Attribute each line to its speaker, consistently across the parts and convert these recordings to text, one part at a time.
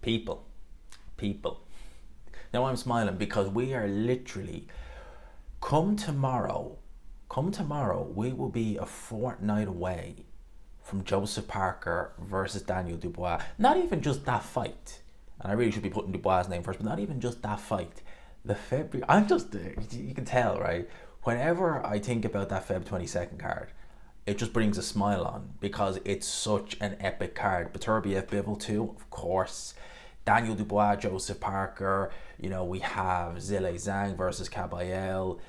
Speaker 1: People, people. Now I'm smiling because we are literally, come tomorrow, we will be a fortnight away from Joseph Parker versus Daniel Dubois. Not even just that fight, and I really should be putting Dubois' name first, but not even just that fight. The February, you can tell, right? Whenever I think about that Feb 22nd card, it just brings a smile on because it's such an epic card. Beterviev, Bivol too, of course. Daniel Dubois, Joseph Parker. We have DAZN versus Caballel.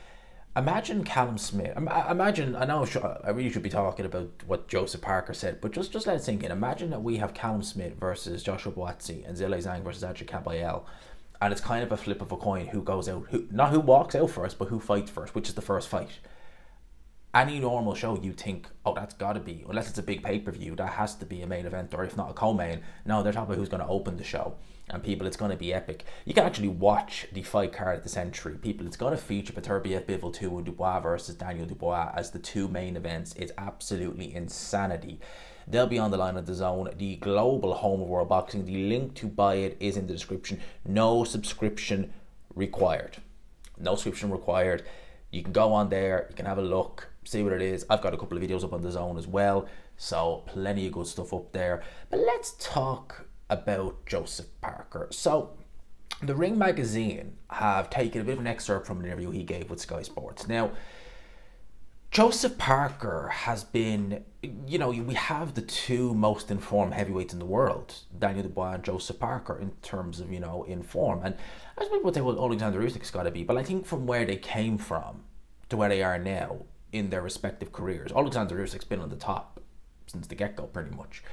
Speaker 1: Imagine Callum Smith. Imagine, I know I really should be talking about what Joseph Parker said, but just let it sink in. Imagine that we have Callum Smith versus Joshua Boazzi and DAZN versus Adrian Caballel. And it's kind of a flip of a coin who goes out, not who walks out first, but who fights first, which is the first fight. Any normal show, you think, oh, that's got to be, unless it's a big pay-per-view, that has to be a main event, or if not a co-main. No, they're talking about who's going to open the show. And people, it's going to be epic. You can actually watch the fight card of the century. People, it's going to feature Beterbiev, Bivol 2, and Dubois versus Daniel Dubois as the two main events. It's absolutely insanity. They'll be on the line at DAZN, the global home of world boxing. The link to buy it is in the description. No subscription required. No subscription required. You can go on there, you can have a look, see what it is. I've got a couple of videos up on DAZN as well, so plenty of good stuff up there. But let's talk about Joseph Parker. So the Ring magazine have taken a bit of an excerpt from an interview he gave with Sky Sports. Now, Joseph Parker has been, we have the two most informed heavyweights in the world, Daniel Dubois and Joseph Parker, in terms of, in form. And I suppose would say, well, Alexander Usyk's got to be, but I think from where they came from to where they are now in their respective careers, Alexander Usyk's been on the top since the get-go, pretty much.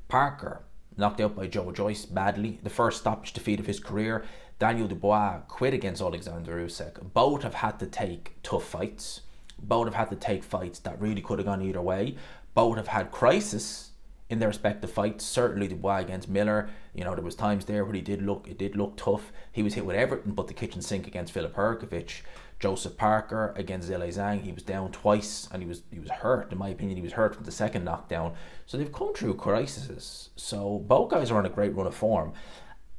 Speaker 1: Parker, knocked out by Joe Joyce badly, the first stoppage defeat of his career. Daniel Dubois quit against Alexander Usyk. Both have had to take tough fights. Both have had to take fights that really could have gone either way. Both have had crisis in their respective fights. Certainly Dubois against Miller, there was times there where it did look tough. He was hit with everything but the kitchen sink against Filip Hrgovic. Joseph Parker against DAZN, he was down twice and he was hurt. In my opinion, he was hurt from the second knockdown. So they've come through crises. So both guys are on a great run of form.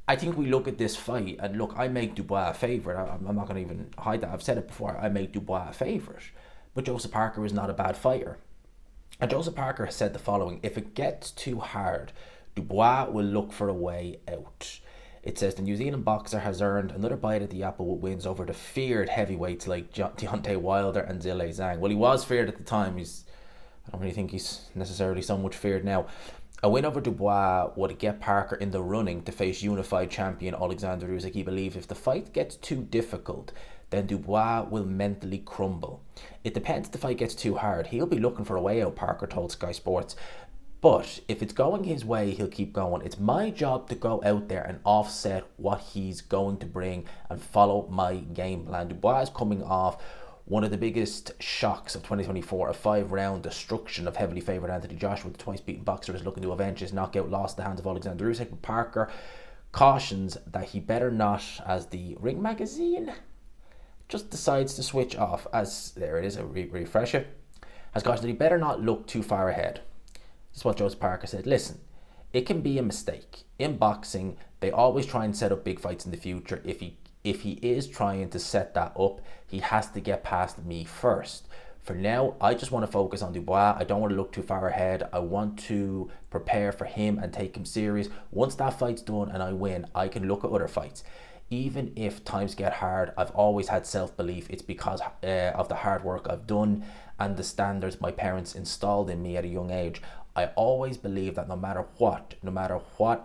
Speaker 1: I think we look at this fight, and look, I make Dubois a favourite. I'm not going to even hide that. I've said it before. I make Dubois a favourite. But Joseph Parker is not a bad fighter. And Joseph Parker has said the following: if it gets too hard, Dubois will look for a way out. It says the New Zealand boxer has earned another bite at the apple with wins over the feared heavyweights like Deontay Wilder and DAZN. Well, he was feared at the time. I don't really think he's necessarily so much feared now. A win over Dubois would get Parker in the running to face unified champion Alexander Usyk. He believes if the fight gets too difficult, then Dubois will mentally crumble. It depends if the fight gets too hard. He'll be looking for a way out, Parker told Sky Sports. But if it's going his way, he'll keep going. It's my job to go out there and offset what he's going to bring and follow my game plan. Dubois is coming off one of the biggest shocks of 2024, a 5-round destruction of heavily favoured Anthony Joshua. The twice-beaten boxer is looking to avenge his knockout loss at the hands of Alexander Usyk. But Parker cautions that he better not, as the Ring magazine just decides to switch off, as there it is, a refresh it, has cautioned that he better not look too far ahead. This is what Joseph Parker said. Listen, it can be a mistake. In boxing, they always try and set up big fights in the future. If he is trying to set that up, he has to get past me first. For now, I just want to focus on Dubois. I don't want to look too far ahead. I want to prepare for him and take him serious. Once that fight's done and I win, I can look at other fights. Even if times get hard, I've always had self-belief. It's because of the hard work I've done and the standards my parents installed in me at a young age. I always believe that no matter what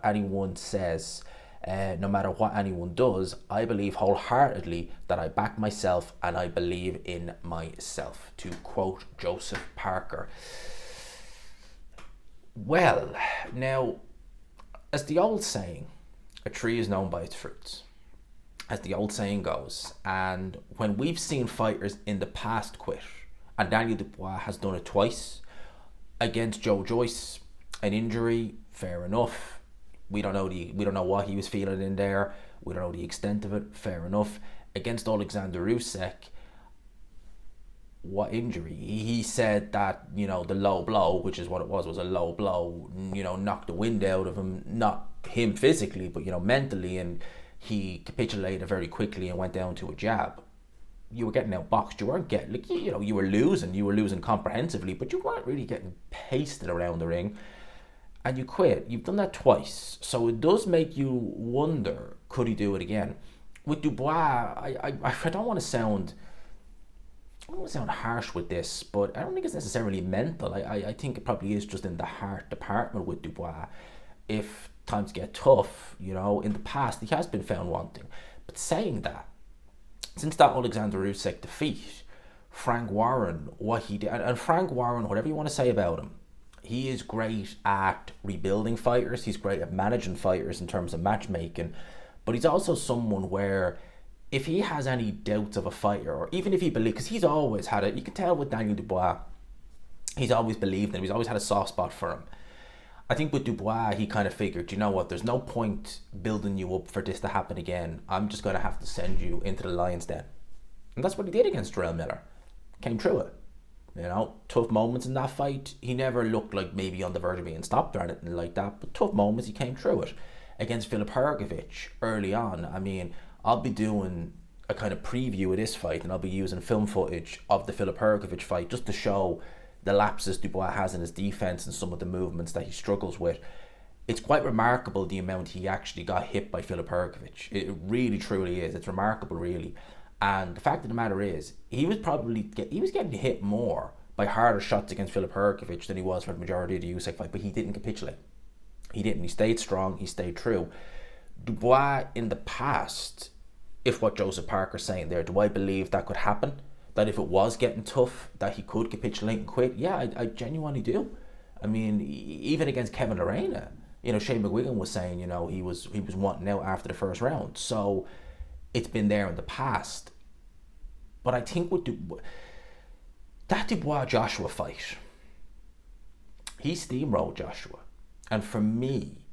Speaker 1: anyone says, no matter what anyone does, I believe wholeheartedly that I back myself and I believe in myself, to quote Joseph Parker. Well, now, as the old saying, a tree is known by its fruits, as the old saying goes. And when we've seen fighters in the past quit, and Daniel Dubois has done it twice, against Joe Joyce, an injury, fair enough. We don't know what he was feeling in there. We don't know the extent of it, fair enough. Against Alexander Usyk, what injury? He said that, the low blow, which is what it was a low blow, knocked the wind out of him. Not him physically, but mentally, and he capitulated very quickly and went down to a jab. You were getting outboxed. You weren't getting, like, you were losing. You were losing comprehensively, but you weren't really getting pasted around the ring. And you quit. You've done that twice, so it does make you wonder: could he do it again? With Dubois, I don't want to sound harsh with this, but I don't think it's necessarily mental. I think it probably is just in the heart department with Dubois. If times get tough, in the past he has been found wanting. But saying that, since that Alexander Usyk defeat, Frank Warren, what he did, and Frank Warren, whatever you want to say about him, he is great at rebuilding fighters. He's great at managing fighters in terms of matchmaking. But he's also someone where if he has any doubts of a fighter, or even if he believes, because he's always had it, you can tell with Daniel Dubois, he's always believed in him. He's always had a soft spot for him. I think with Dubois, he kind of figured, you know what, there's no point building you up for this to happen again. I'm just going to have to send you into the lion's den. And that's what he did against Jarrell Miller. Came through it. Tough moments in that fight. He never looked like maybe on the verge of being stopped or anything like that, but tough moments, he came through it. Against Filip Hrgović early on, I'll be doing a kind of preview of this fight, and I'll be using film footage of the Filip Hrgović fight just to show the lapses Dubois has in his defense and some of the movements that he struggles with. It's quite remarkable the amount he actually got hit by Filip Hrgović. It really, truly is. It's remarkable, really. And the fact of the matter is, he was getting hit more by harder shots against Filip Hrgović than he was for the majority of the Usyk fight, but he didn't capitulate. He didn't. He stayed strong. He stayed true. Dubois in the past, if what Joseph Parker's saying there, do I believe that could happen? That if it was getting tough, that he could capitulate and quit? Yeah, I genuinely do. Even against Kevin Lerena, Shane McGuigan was saying, he was wanting out after the first round. So it's been there in the past. But I think with that Dubois-Joshua fight, he steamrolled Joshua. And for me,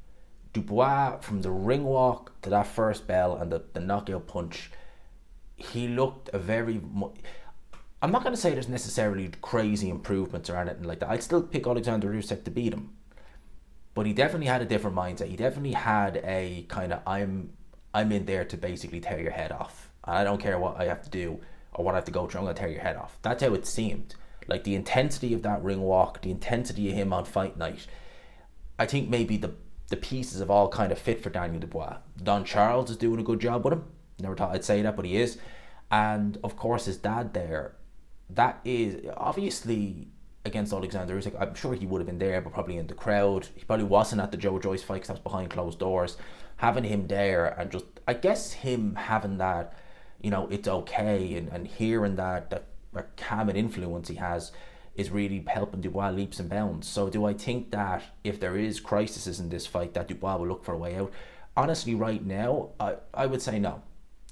Speaker 1: Dubois, from the ring walk to that first bell and the knockout punch, he looked I'm not going to say there's necessarily crazy improvements or anything like that. I'd still pick Alexander Usyk to beat him. But he definitely had a different mindset. He definitely had a kind of, I'm in there to basically tear your head off. I don't care what I have to do or what I have to go through. I'm going to tear your head off. That's how it seemed. Like the intensity of that ring walk, the intensity of him on fight night. I think maybe the pieces have all kind of fit for Daniel Dubois. Don Charles is doing a good job with him. Never thought I'd say that, but he is. And of course his dad there. That is obviously against Alexander Usyk. I'm sure he would have been there, but probably in the crowd. He probably wasn't at the Joe Joyce fight because that was behind closed doors. Having him there and just, I guess him having that, it's okay, and hearing that calming influence he has is really helping Dubois leaps and bounds. So do I think that if there is crises in this fight, that Dubois will look for a way out? Honestly, right now, I would say no.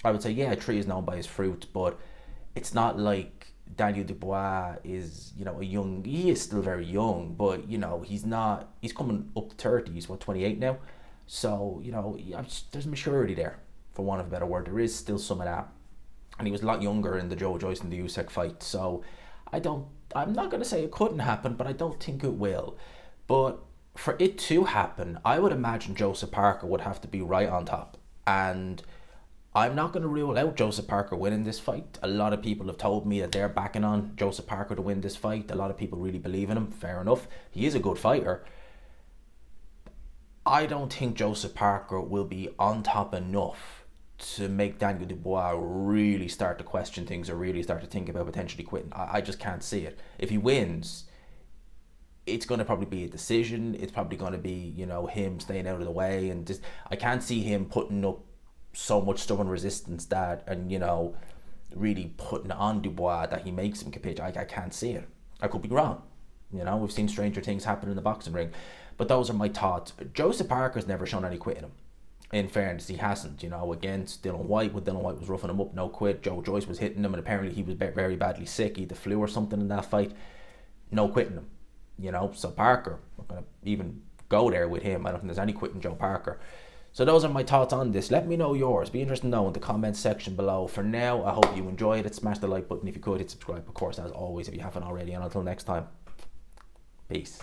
Speaker 1: I would say, yeah, a tree is known by his fruit, but it's not like Daniel Dubois is, he is still very young, but, he's coming up to 30, he's 28 now. So, there's maturity there, for want of a better word. There is still some of that. And he was a lot younger in the Joe Joyce and the Usyk fight. So I'm not going to say it couldn't happen, but I don't think it will. But for it to happen, I would imagine Joseph Parker would have to be right on top. And I'm not going to rule out Joseph Parker winning this fight. A lot of people have told me that they're backing on Joseph Parker to win this fight. A lot of people really believe in him. Fair enough. He is a good fighter. I don't think Joseph Parker will be on top enough to make Daniel Dubois really start to question things or really start to think about potentially quitting. I just can't see it. If he wins, it's going to probably be a decision. It's probably going to be, him staying out of the way. And just, I can't see him putting up so much stubborn resistance really putting on Dubois that he makes him capitulate. I can't see it. I could be wrong. We've seen stranger things happen in the boxing ring. But those are my thoughts. Joseph Parker's never shown any quitting him. In fairness, he hasn't. Against Dylan White, when Dylan White was roughing him up, no quit. Joe Joyce was hitting him, and apparently he was very badly sick. He had the flu or something in that fight. No quitting him. So Parker, I'm not going to even go there with him. I don't think there's any quitting Joe Parker. So those are my thoughts on this. Let me know yours. Be interested to know in the comments section below. For now, I hope you enjoyed it. Smash the like button if you could. Hit subscribe, of course, as always, if you haven't already. And until next time, peace.